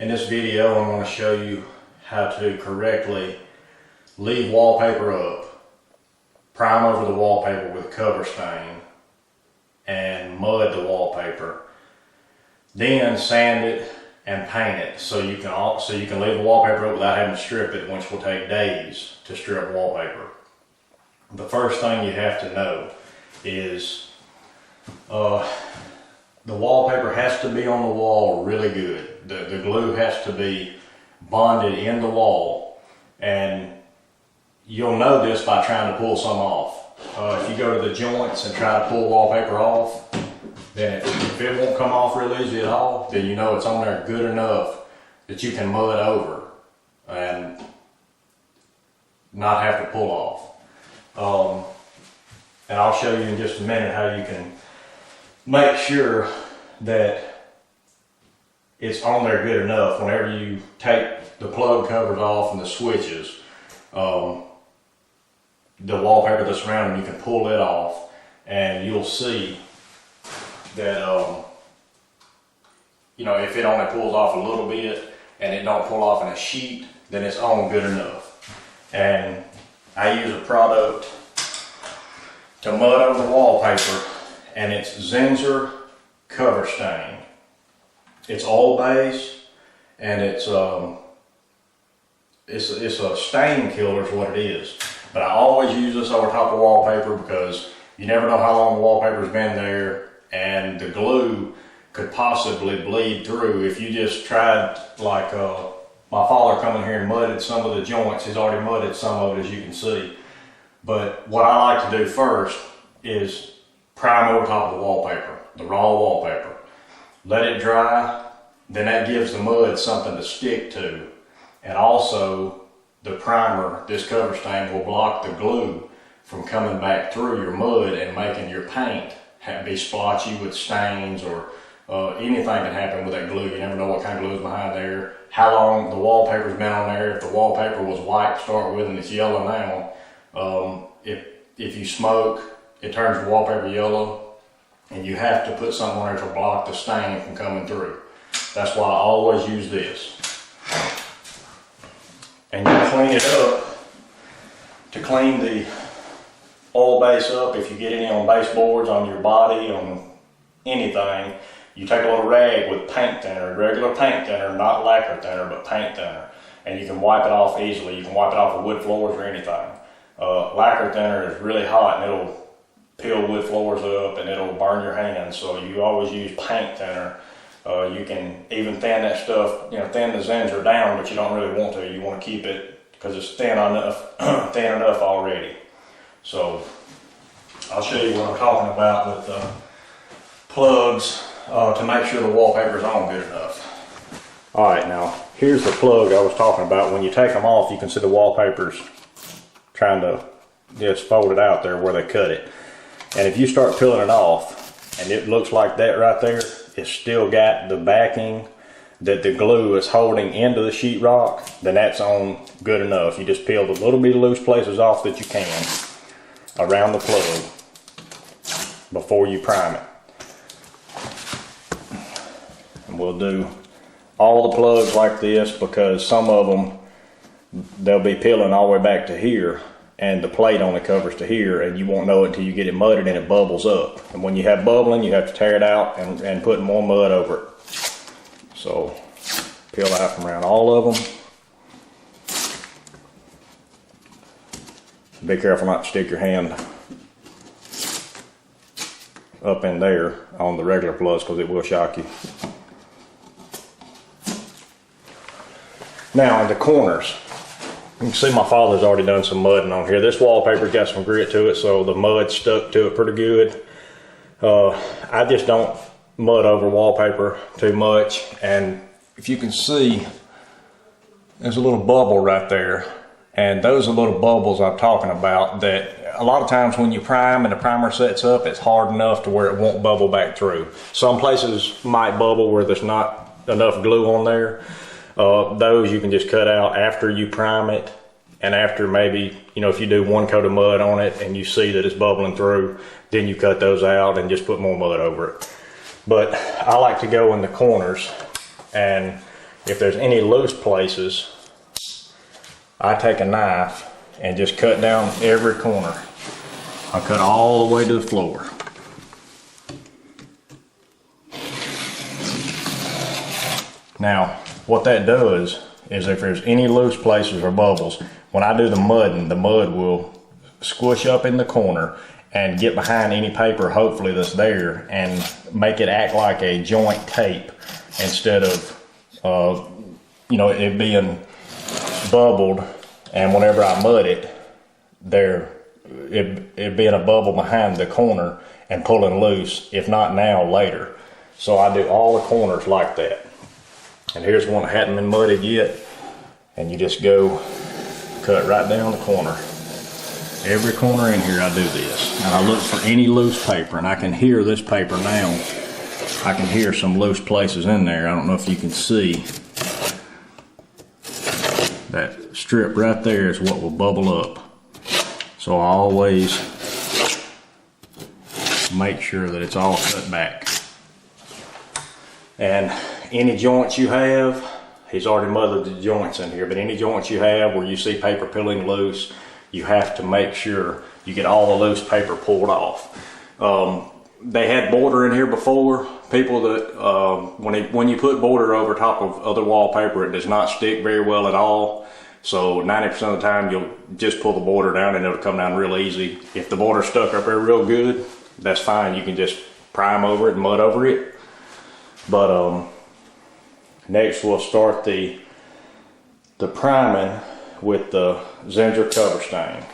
In this video, I'm going to show you how to correctly leave wallpaper up, prime over the wallpaper with cover stain, and mud the wallpaper. Then sand it and paint it so you can leave the wallpaper up without having to strip it, which will take days to strip wallpaper. The first thing you have to know is the wallpaper has to be on the wall really good. The glue has to be bonded in the wall, and you'll know this by trying to pull some off. If you go to the joints and try to pull wallpaper off, then if it won't come off real easy at all, then you know it's on there good enough that you can mud over and not have to pull off. And I'll show you in just a minute how you can make sure that it's on there good enough whenever you take the plug covers off and the switches. The wallpaper that's around them, you can pull it off and you'll see that if it only pulls off a little bit and it don't pull off in a sheet, then it's on good enough. And I use a product to mud over the wallpaper, and it's Zinsser cover stain. It's oil based, and it's a stain killer is what it is. But I always use this over top of wallpaper because you never know how long the wallpaper's been there, and the glue could possibly bleed through. If you just tried, like my father come in here and mudded some of the joints. He's already mudded some of it, as you can see. But what I like to do first is prime over top of the wallpaper, the raw wallpaper. Let it dry, then that gives the mud something to stick to. And also the primer, this cover stain, will block the glue from coming back through your mud and making your paint be splotchy with stains, or anything can happen with that glue. You never know what kind of glue is behind there, how long the wallpaper's been on there. If the wallpaper was white to start with and it's yellow now, if you smoke, it turns the wallpaper yellow, and you have to put something on there to block the stain from coming through. That's why I always use this. And you clean it up. To clean the oil base up, if you get any on baseboards, on your body, on anything, you take a little rag with paint thinner, regular paint thinner, not lacquer thinner, but paint thinner, and you can wipe it off easily. You can wipe it off with wood floors or anything. Lacquer thinner is really hot and it'll peel wood floors up and it'll burn your hands, so you always use paint thinner. You can even thin that stuff, thin the Zinsser down, but you don't really want to. You want to keep it because it's thin enough already. So I'll show you what I'm talking about with the plugs to make sure the wallpaper's on good enough. Alright, now here's the plug I was talking about. When you take them off, you can see the wallpaper's trying to just fold it out there where they cut it. And if you start peeling it off and it looks like that right there, it's still got the backing that the glue is holding into the sheetrock, then that's on good enough. You just peel the little bit of loose places off that you can around the plug before you prime it. And we'll do all the plugs like this because some of them, they'll be peeling all the way back to here, and the plate only covers to here, and you won't know it until you get it mudded and it bubbles up. And when you have bubbling, you have to tear it out and put more mud over it. So peel out from around all of them. Be careful not to stick your hand up in there on the regular plugs because it will shock you. Now in the corners, you can see my father's already done some mudding on here. This wallpaper's got some grit to it, so the mud stuck to it pretty good. I just don't mud over wallpaper too much, and if you can see, there's a little bubble right there, and those are little bubbles I'm talking about that a lot of times when you prime and the primer sets up, it's hard enough to where it won't bubble back through. Some places might bubble where there's not enough glue on there. Those you can just cut out after you prime it, and after maybe, if you do one coat of mud on it and you see that it's bubbling through, then you cut those out and just put more mud over it. But I like to go in the corners and if there's any loose places, I take a knife and just cut down every corner. I cut all the way to the floor. Now, what that does is if there's any loose places or bubbles, when I do the mudding, the mud will squish up in the corner and get behind any paper, hopefully, that's there, and make it act like a joint tape instead of, you know, it being bubbled, and whenever I mud it, it being a bubble behind the corner and pulling loose, if not now, later. So I do all the corners like that. And here's one that hadn't been mudded yet, and you just go cut right down the corner. Every corner in here I do this, and I look for any loose paper, and I can hear this paper now. I can hear some loose places in there. I don't know if you can see. That strip right there is what will bubble up. So I always make sure that it's all cut back. And any joints you have, he's already mudded the joints in here, but any joints you have where you see paper peeling loose, you have to make sure you get all the loose paper pulled off. They had border in here before. People that, when you put border over top of other wallpaper, it does not stick very well at all. So 90% of the time you'll just pull the border down and it'll come down real easy. If the border's stuck up there real good, that's fine. You can just prime over it and mud over it. But next we'll start the priming with the Zinger cover stain.